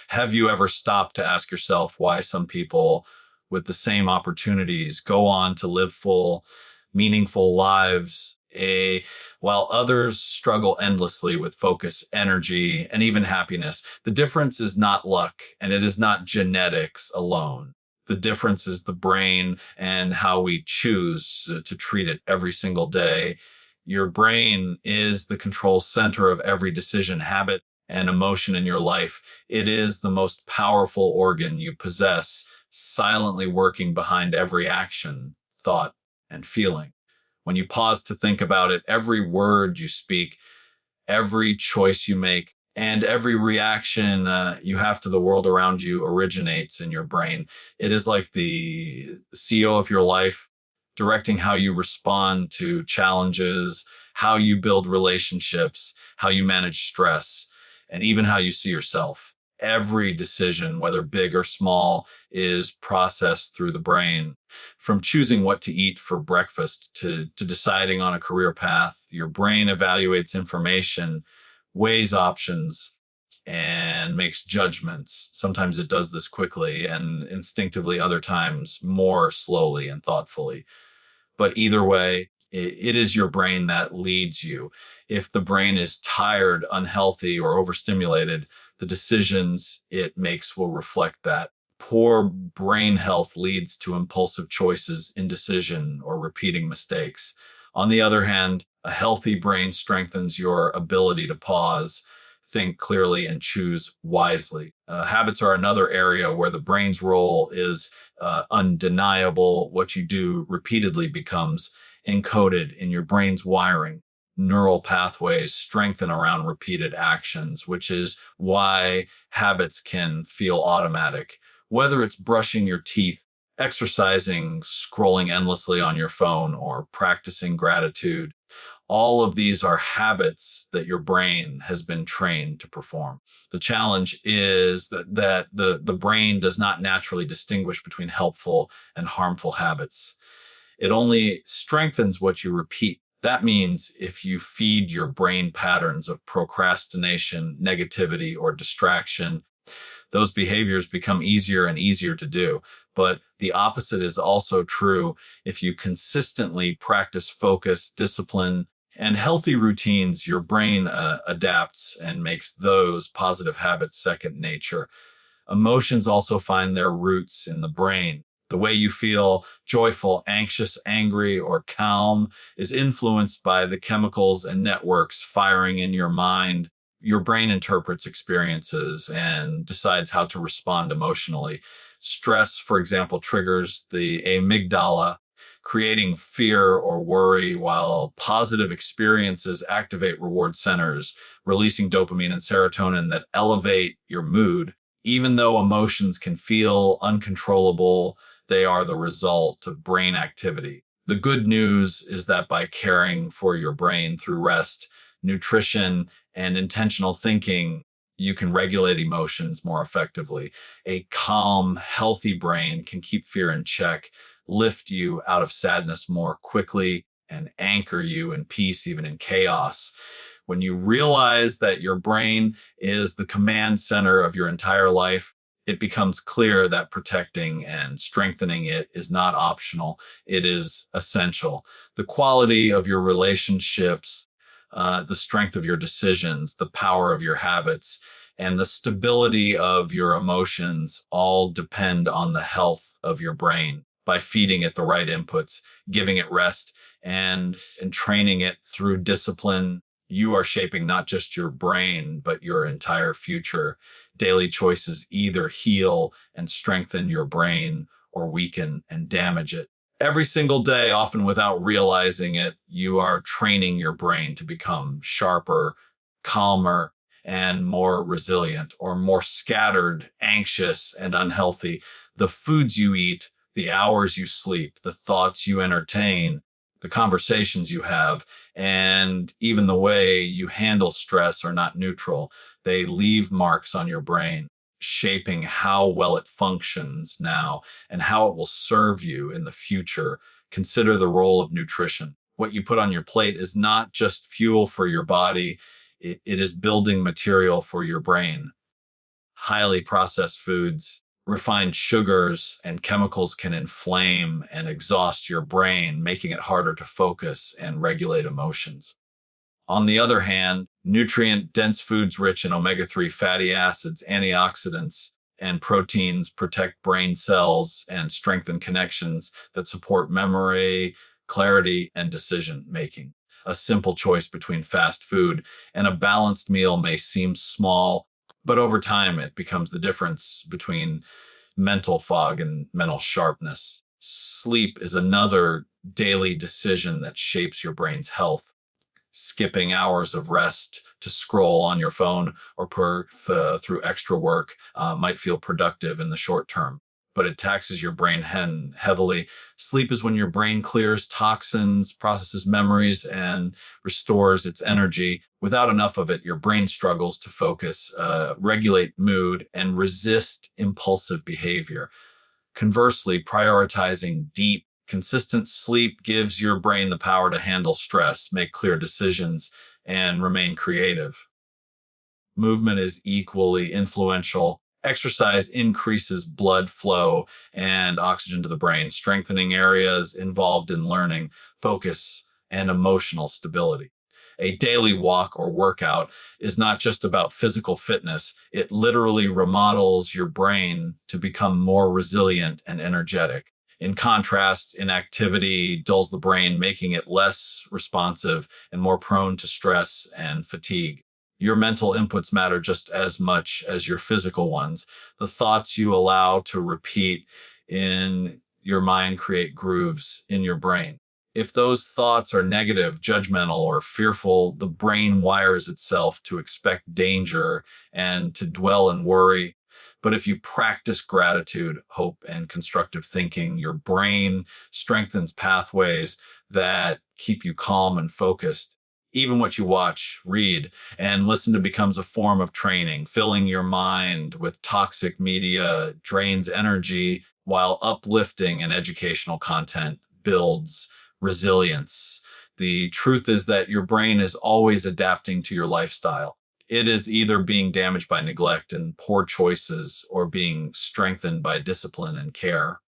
Have you ever stopped to ask yourself why some people with the same opportunities go on to live full, meaningful lives, while others struggle endlessly with focus, energy, and even happiness? The difference is not luck, and it is not genetics alone. The difference is the brain and how we choose to treat it every single day. Your brain is the control center of every decision, habit, and emotion in your life. It is the most powerful organ you possess, silently working behind every action, thought, and feeling. When you pause to think about it, every word you speak, every choice you make, and every reaction you have to the world around you originates in your brain. It is like the CEO of your life, directing how you respond to challenges, how you build relationships, how you manage stress, and even how you see yourself. Every decision, whether big or small, is processed through the brain. From choosing what to eat for breakfast to deciding on a career path, your brain evaluates information, weighs options, and makes judgments. Sometimes it does this quickly and instinctively, other times more slowly and thoughtfully. But either way, it is your brain that leads you. If the brain is tired, unhealthy, or overstimulated, the decisions it makes will reflect that. Poor brain health leads to impulsive choices, indecision, or repeating mistakes. On the other hand, a healthy brain strengthens your ability to pause, think clearly, and choose wisely. Habits are another area where the brain's role is undeniable. What you do repeatedly becomes encoded in your brain's wiring. Neural pathways strengthen around repeated actions, which is why habits can feel automatic. Whether it's brushing your teeth, exercising, scrolling endlessly on your phone, or practicing gratitude, all of these are habits that your brain has been trained to perform. The challenge is that the brain does not naturally distinguish between helpful and harmful habits. It only strengthens what you repeat. That means if you feed your brain patterns of procrastination, negativity, or distraction, those behaviors become easier and easier to do. But the opposite is also true. If you consistently practice focus, discipline, and healthy routines, your brain adapts and makes those positive habits second nature. Emotions also find their roots in the brain. The way you feel joyful, anxious, angry, or calm is influenced by the chemicals and networks firing in your mind. Your brain interprets experiences and decides how to respond emotionally. Stress, for example, triggers the amygdala, creating fear or worry, while positive experiences activate reward centers, releasing dopamine and serotonin that elevate your mood. Even though emotions can feel uncontrollable, they are the result of brain activity. The good news is that by caring for your brain through rest, nutrition, and intentional thinking, you can regulate emotions more effectively. A calm, healthy brain can keep fear in check, lift you out of sadness more quickly, and anchor you in peace, even in chaos. When you realize that your brain is the command center of your entire life, it becomes clear that protecting and strengthening it is not optional. It is essential. The quality of your relationships, the strength of your decisions, the power of your habits, and the stability of your emotions all depend on the health of your brain. By feeding it the right inputs, giving it rest, and training it through discipline, you are shaping not just your brain, but your entire future. Daily choices either heal and strengthen your brain or weaken and damage it. Every single day, often without realizing it, you are training your brain to become sharper, calmer, and more resilient, or more scattered, anxious, and unhealthy. The foods you eat, the hours you sleep, the thoughts you entertain, the conversations you have, and even the way you handle stress are not neutral. They leave marks on your brain, shaping how well it functions now and how it will serve you in the future. Consider the role of nutrition. What you put on your plate is not just fuel for your body, it is building material for your brain. Highly processed foods, refined sugars, and chemicals can inflame and exhaust your brain, making it harder to focus and regulate emotions. On the other hand, nutrient dense foods rich in omega 3 fatty acids, antioxidants, and proteins protect brain cells and strengthen connections that support memory, clarity, and decision making. A simple choice between fast food and a balanced meal may seem small, but over time it becomes the difference between mental fog and mental sharpness. Sleep is another daily decision that shapes your brain's health. Skipping hours of rest to scroll on your phone or through extra work might feel productive in the short term, but it taxes your brain heavily. Sleep is when your brain clears toxins, processes memories, and restores its energy. Without enough of it, your brain struggles to focus, regulate mood, and resist impulsive behavior. Conversely, prioritizing deep, consistent sleep gives your brain the power to handle stress, make clear decisions, and remain creative. Movement is equally influential. Exercise increases blood flow and oxygen to the brain, strengthening areas involved in learning, focus, and emotional stability. A daily walk or workout is not just about physical fitness, it literally remodels your brain to become more resilient and energetic. In contrast, inactivity dulls the brain, making it less responsive and more prone to stress and fatigue. Your mental inputs matter just as much as your physical ones. The thoughts you allow to repeat in your mind create grooves in your brain. If those thoughts are negative, judgmental, or fearful, the brain wires itself to expect danger and to dwell in worry. But if you practice gratitude, hope, and constructive thinking, your brain strengthens pathways that keep you calm and focused. Even what you watch, read, and listen to becomes a form of training. Filling your mind with toxic media drains energy, while uplifting and educational content builds resilience. The truth is that your brain is always adapting to your lifestyle. It is either being damaged by neglect and poor choices or being strengthened by discipline and care.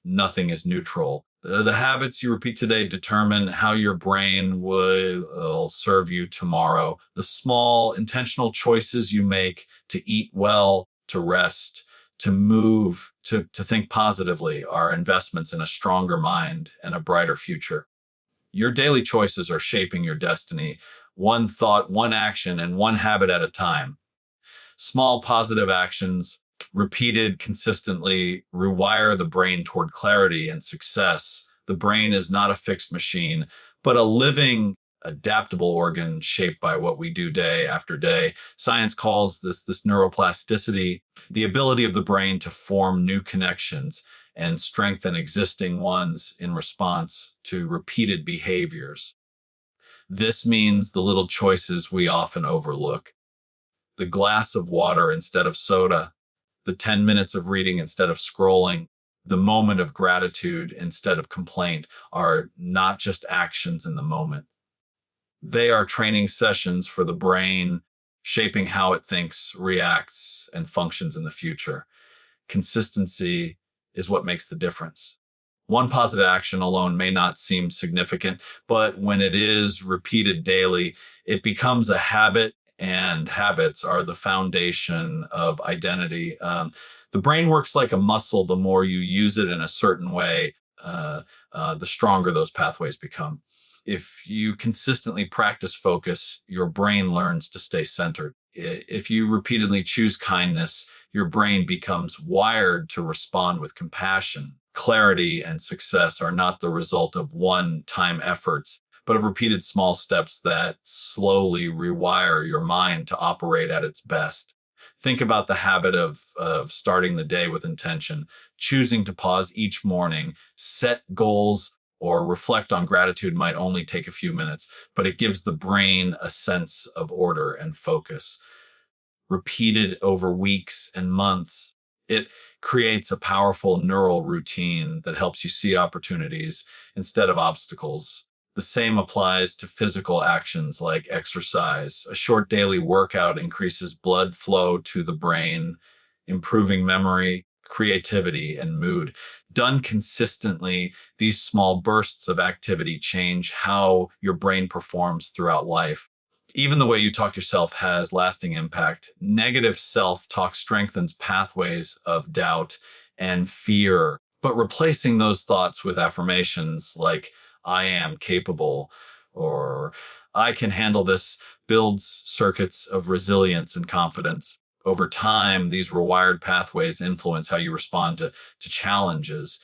Nothing is neutral. The habits you repeat today determine how your brain will serve you tomorrow. The small intentional choices you make to eat well, to rest, to move, to think positively are investments in a stronger mind and a brighter future. Your daily choices are shaping your destiny, one thought, one action, and one habit at a time. Small positive actions, repeated consistently, rewire the brain toward clarity and success. The brain is not a fixed machine, but a living, adaptable organ shaped by what we do day after day. Science calls this neuroplasticity, the ability of the brain to form new connections and strengthen existing ones in response to repeated behaviors. This means the little choices we often overlook. The glass of water instead of soda, the 10 minutes of reading instead of scrolling, the moment of gratitude instead of complaint are not just actions in the moment. They are training sessions for the brain, shaping how it thinks, reacts, and functions in the future. Consistency is what makes the difference. One positive action alone may not seem significant, but when it is repeated daily, it becomes a habit, and habits are the foundation of identity. The brain works like a muscle. The more you use it in a certain way, the stronger those pathways become. If you consistently practice focus, your brain learns to stay centered. If you repeatedly choose kindness, your brain becomes wired to respond with compassion. Clarity and success are not the result of one-time efforts, but of repeated small steps that slowly rewire your mind to operate at its best. Think about the habit of starting the day with intention, choosing to pause each morning, set goals, or reflect on gratitude might only take a few minutes, but it gives the brain a sense of order and focus. Repeated over weeks and months, it creates a powerful neural routine that helps you see opportunities instead of obstacles. The same applies to physical actions like exercise. A short daily workout increases blood flow to the brain, improving memory, creativity, and mood. Done consistently, these small bursts of activity change how your brain performs throughout life. Even the way you talk to yourself has lasting impact. Negative self talk strengthens pathways of doubt and fear, but replacing those thoughts with affirmations like, I am capable, or I can handle this, builds circuits of resilience and confidence. Over time, these rewired pathways influence how you respond to challenges.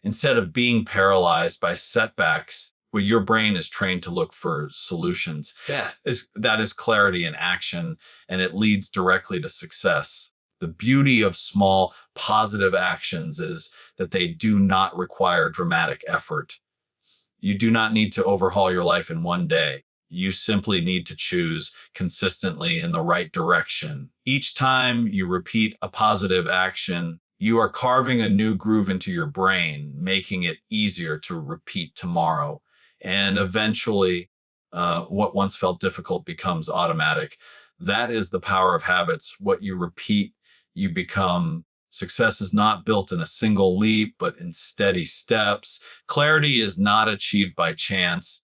Instead of being paralyzed by setbacks, where your brain is trained to look for solutions. That is clarity in action, and it leads directly to success. The beauty of small positive actions is that they do not require dramatic effort. You do not need to overhaul your life in one day. You simply need to choose consistently in the right direction. Each time you repeat a positive action, you are carving a new groove into your brain, making it easier to repeat tomorrow. And eventually, what once felt difficult becomes automatic. That is the power of habits. What you repeat, you become. Success is not built in a single leap, but in steady steps. Clarity is not achieved by chance,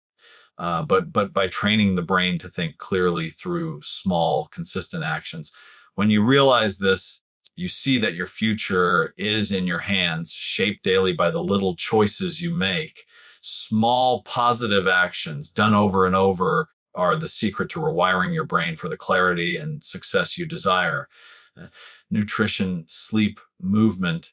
but by training the brain to think clearly through small, consistent actions. When you realize this, you see that your future is in your hands, shaped daily by the little choices you make. Small, positive actions done over and over are the secret to rewiring your brain for the clarity and success you desire. Nutrition, sleep, movement,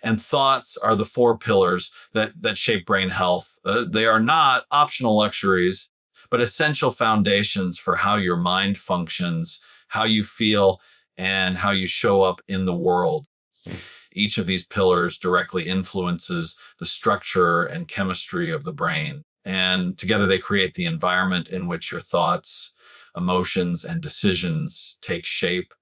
and thoughts are the four pillars that shape brain health. They are not optional luxuries, but essential foundations for how your mind functions, how you feel, and how you show up in the world. Each of these pillars directly influences the structure and chemistry of the brain, and together they create the environment in which your thoughts, emotions, and decisions take shape.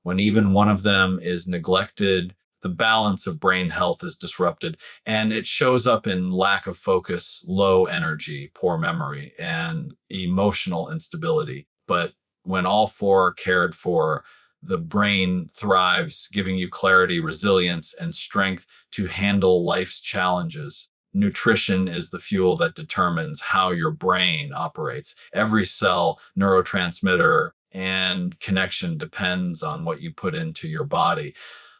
When even one of them is neglected, the balance of brain health is disrupted, and it shows up in lack of focus, low energy, poor memory, and emotional instability. But when all four are cared for, the brain thrives, giving you clarity, resilience, and strength to handle life's challenges. Nutrition is the fuel that determines how your brain operates. Every cell, neurotransmitter, and connection depends on what you put into your body.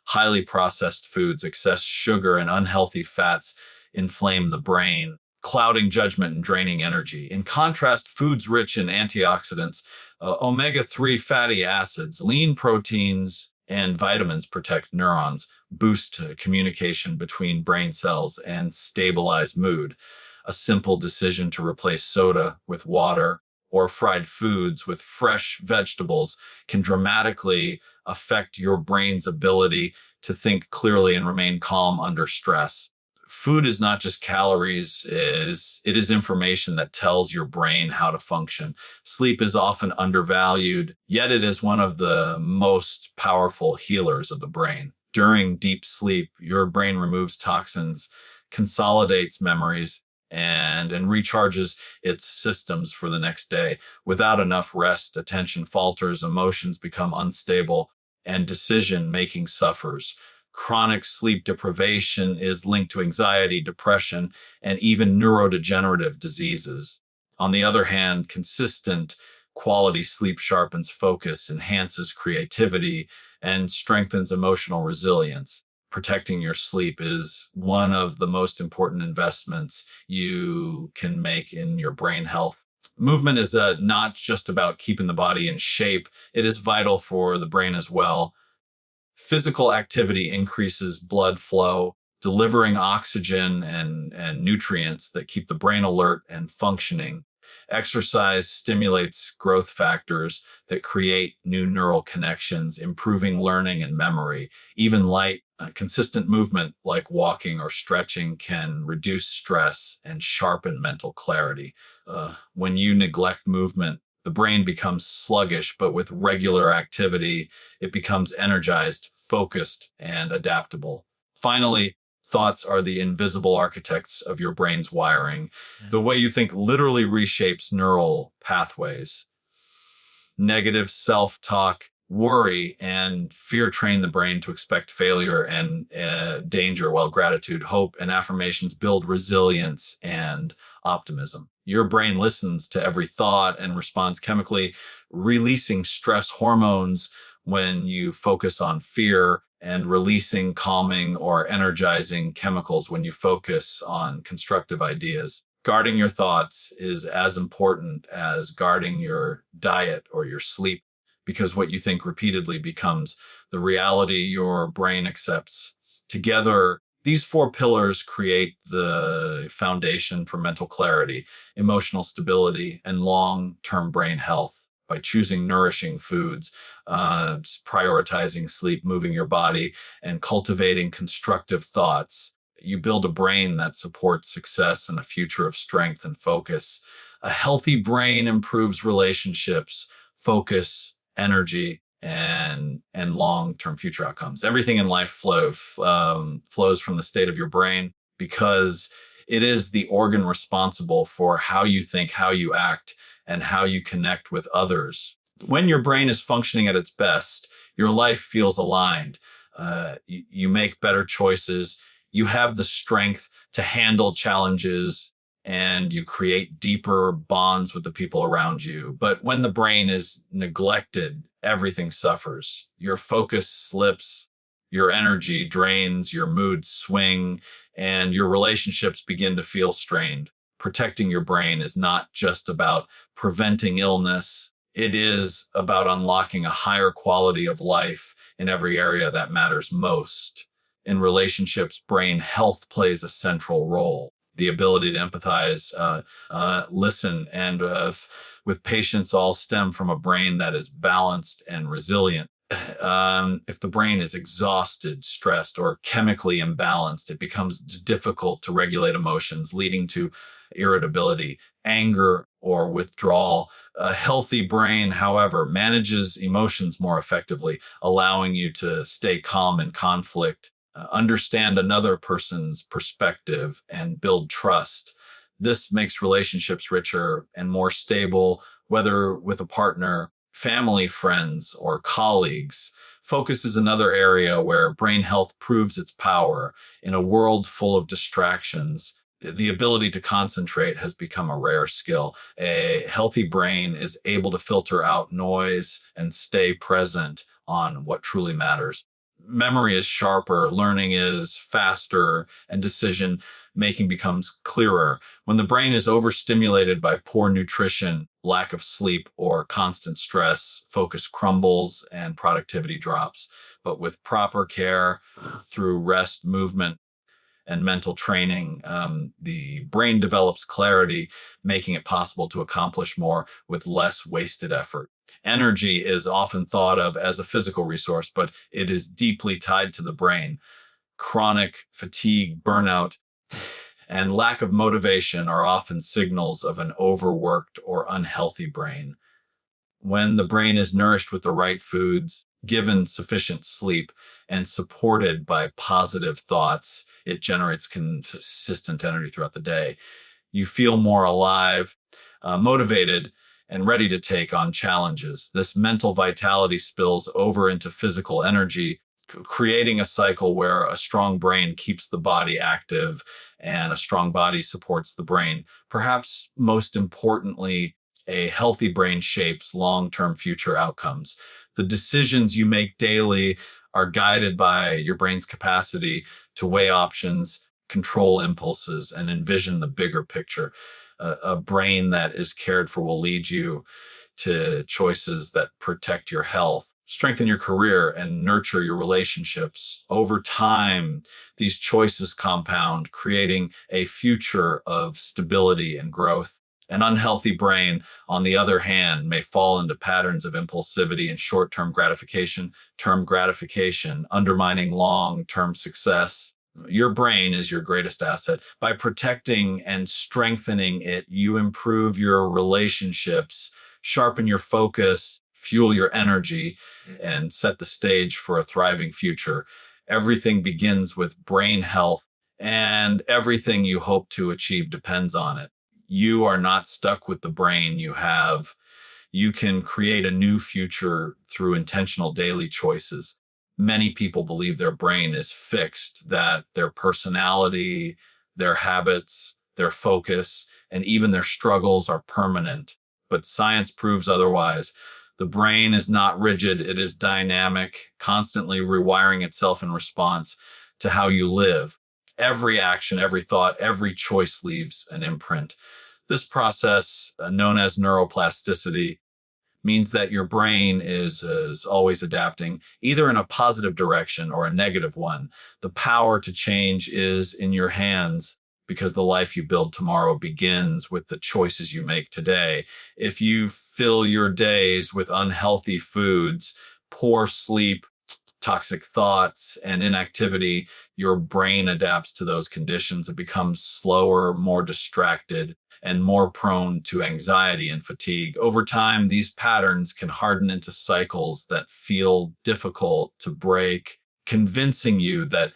Highly processed foods, excess sugar, and unhealthy fats inflame the brain, clouding judgment and draining energy. In contrast, foods rich in antioxidants, omega-3 fatty acids, lean proteins, and vitamins protect neurons, boost communication between brain cells, and stabilize mood. A simple decision to replace soda with water or fried foods with fresh vegetables can dramatically affect your brain's ability to think clearly and remain calm under stress. Food is not just calories, it is information that tells your brain how to function. Sleep is often undervalued, yet it is one of the most powerful healers of the brain. During deep sleep, your brain removes toxins, consolidates memories, and recharges its systems for the next day. Without enough rest, attention falters, emotions become unstable, and decision making suffers. Chronic sleep deprivation is linked to anxiety, depression, and even neurodegenerative diseases. On the other hand, consistent quality sleep sharpens focus, enhances creativity, and strengthens emotional resilience. Protecting your sleep is one of the most important investments you can make in your brain health. Movement is not just about keeping the body in shape, it is vital for the brain as well. Physical activity increases blood flow, delivering oxygen and nutrients that keep the brain alert and functioning. Exercise stimulates growth factors that create new neural connections, improving learning and memory. Even light, consistent movement like walking or stretching can reduce stress and sharpen mental clarity. When you neglect movement, the brain becomes sluggish, but with regular activity, it becomes energized, focused, and adaptable. Finally, Thoughts are the invisible architects of your brain's wiring. The way you think literally reshapes neural pathways. Negative self-talk, worry, and fear train the brain to expect failure and danger, while gratitude, hope, and affirmations build resilience and optimism. Your brain listens to every thought and responds chemically, releasing stress hormones when you focus on fear, and releasing calming or energizing chemicals when you focus on constructive ideas. Guarding your thoughts is as important as guarding your diet or your sleep, because what you think repeatedly becomes the reality your brain accepts. Together, these four pillars create the foundation for mental clarity, emotional stability, and long-term brain health. By choosing nourishing foods, prioritizing sleep, moving your body, and cultivating constructive thoughts, you build a brain that supports success and a future of strength and focus. A healthy brain improves relationships, focus, energy, and long-term future outcomes. Everything in life flows from the state of your brain, because it is the organ responsible for how you think, how you act, and how you connect with others. When your brain is functioning at its best, your life feels aligned. You make better choices. You have the strength to handle challenges, and you create deeper bonds with the people around you. But when the brain is neglected, everything suffers. Your focus slips, your energy drains, your moods swing, and your relationships begin to feel strained. Protecting your brain is not just about preventing illness. It is about unlocking a higher quality of life in every area that matters most. In relationships, brain health plays a central role. The ability to empathize, listen, and with patience all stem from a brain that is balanced and resilient. If the brain is exhausted, stressed, or chemically imbalanced, it becomes difficult to regulate emotions, leading to irritability, anger, or withdrawal. A healthy brain, however, manages emotions more effectively, allowing you to stay calm in conflict, understand another person's perspective, and build trust. This makes relationships richer and more stable, whether with a partner, family, friends, or colleagues. Focus is another area where brain health proves its power. In a world full of distractions, the ability to concentrate has become a rare skill. A healthy brain is able to filter out noise and stay present on what truly matters. Memory is sharper, learning is faster, and decision making becomes clearer. When the brain is overstimulated by poor nutrition, lack of sleep, or constant stress, focus crumbles and productivity drops. But with proper care, through rest, movement, and mental training, the brain develops clarity, making it possible to accomplish more with less wasted effort. Energy is often thought of as a physical resource, but it is deeply tied to the brain. Chronic fatigue, burnout, and lack of motivation are often signals of an overworked or unhealthy brain. When the brain is nourished with the right foods, given sufficient sleep, and supported by positive thoughts, it generates consistent energy throughout the day. You feel more alive, motivated, and ready to take on challenges. This mental vitality spills over into physical energy, creating a cycle where a strong brain keeps the body active and a strong body supports the brain. Perhaps most importantly, a healthy brain shapes long-term future outcomes. The decisions you make daily are guided by your brain's capacity to weigh options, control impulses, and envision the bigger picture. A brain that is cared for will lead you to choices that protect your health, strengthen your career, and nurture your relationships. Over time, these choices compound, creating a future of stability and growth. An unhealthy brain, on the other hand, may fall into patterns of impulsivity and short-term gratification, undermining long-term success. Your brain is your greatest asset. By protecting and strengthening it, you improve your relationships, sharpen your focus, fuel your energy, and set the stage for a thriving future. Everything begins with brain health, and everything you hope to achieve depends on it. You are not stuck with the brain you have. You can create a new future through intentional daily choices. Many people believe their brain is fixed, that their personality, their habits, their focus, and even their struggles are permanent. But science proves otherwise. The brain is not rigid, it is dynamic, constantly rewiring itself in response to how you live. Every action, every thought, every choice leaves an imprint. This process, known as neuroplasticity, means that your brain is always adapting, either in a positive direction or a negative one. The power to change is in your hands because the life you build tomorrow begins with the choices you make today. If you fill your days with unhealthy foods, poor sleep, toxic thoughts, and inactivity, your brain adapts to those conditions. It becomes slower, more distracted, and more prone to anxiety and fatigue. Over time, these patterns can harden into cycles that feel difficult to break, convincing you that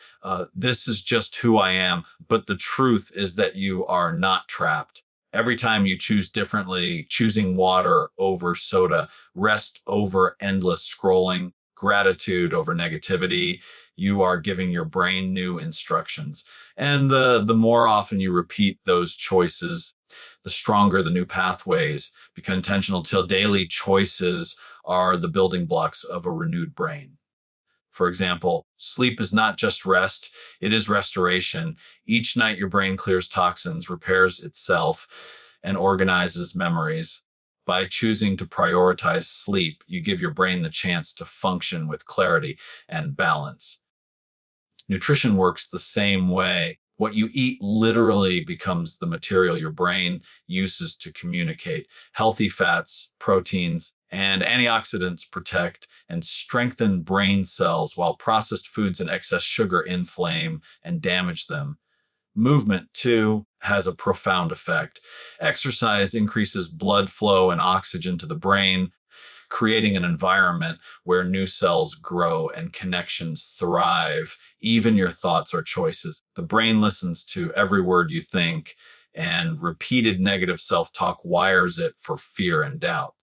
this is just who I am. But the truth is that you are not trapped. Every time you choose differently, choosing water over soda, rest over endless scrolling, gratitude over negativity, you are giving your brain new instructions. And the more often you repeat those choices, the stronger the new pathways become intentional till daily choices are the building blocks of a renewed brain. For example, sleep is not just rest, it is restoration. Each night your brain clears toxins, repairs itself, and organizes memories. By choosing to prioritize sleep, you give your brain the chance to function with clarity and balance. Nutrition works the same way. What you eat literally becomes the material your brain uses to communicate. Healthy fats, proteins, and antioxidants protect and strengthen brain cells, while processed foods and excess sugar inflame and damage them. Movement, too, has a profound effect. Exercise increases blood flow and oxygen to the brain, creating an environment where new cells grow and connections thrive, even your thoughts or choices. The brain listens to every word you think, and repeated negative self talk wires it for fear and doubt.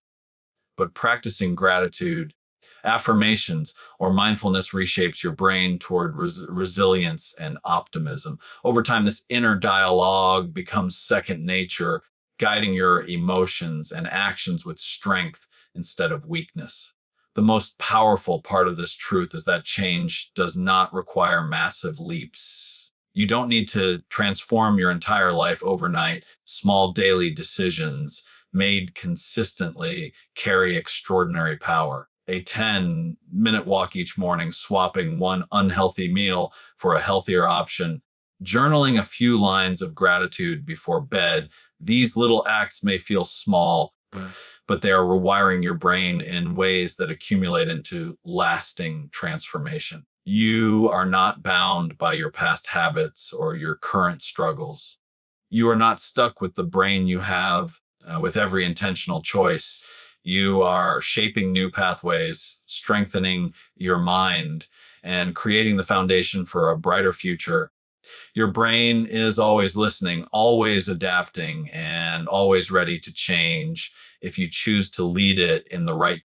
But practicing gratitude, affirmations, or mindfulness reshapes your brain toward resilience and optimism. Over time, this inner dialogue becomes second nature, guiding your emotions and actions with strength instead of weakness. The most powerful part of this truth is that change does not require massive leaps. You don't need to transform your entire life overnight. Small daily decisions made consistently carry extraordinary power. A 10-minute walk each morning, swapping one unhealthy meal for a healthier option, journaling a few lines of gratitude before bed. These little acts may feel small, but they are rewiring your brain in ways that accumulate into lasting transformation. You are not bound by your past habits or your current struggles. You are not stuck with the brain you have. With every intentional choice, you are shaping new pathways, strengthening your mind, and creating the foundation for a brighter future. Your brain is always listening, always adapting, and always ready to change if you choose to lead it in the right